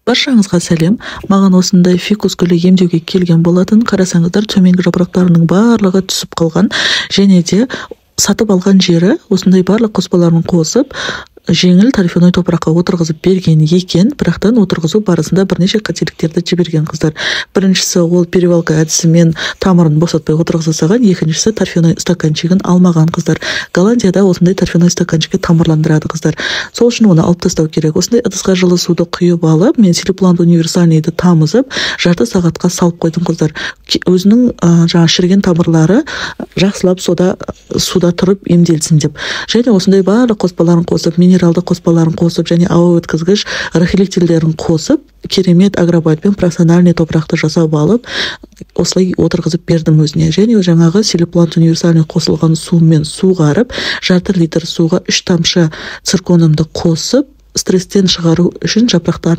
Баршаңызға сәлем. Маған осындай фикус гүлі емдеуге келген болатын. Қарасаңыздар, төменгі жапырақтарының барлығы түсіп қалған, және де сатып алған жері осындай барлық қоспаларын қосып жеңіл торфяной топыраққа отырғызып берген екен, бірақтан отырғызу барысында бірнеше қателіктерді жіберген қыздар. Біріншісі, ол перевалка әдісімен тамырын босатпай отырғызылсаған, екіншісі торфяной стаканчигін алмаған қыздар. Голландияда осындай торфяной стаканчикке тамырландырады қыздар. Сол үшін оны алып тастау керек. Осындай ыдысқа жылы суды құйып алып, мен Силиплант универсальныйды тамызып, жарты сағатқа салып қойдым қыздар. Өзінің шіріген тамырлары жақсылап суда тұрып емделсін деп. Және осындай барлық қоспаларын қосып, минералды қоспаларын қосып, және ауа өткізгіш рахилителдерін қосып, керемет агробайтпен профессиональный топырақты жасап алып, осылай отырғызып бердім өзіне. Және жаңағы Силиплант универсальный қосылған сумен суғарып, жарты литр суға 3 тамшы цирконымды қосып, стресстен шығару үшін жапырақтарын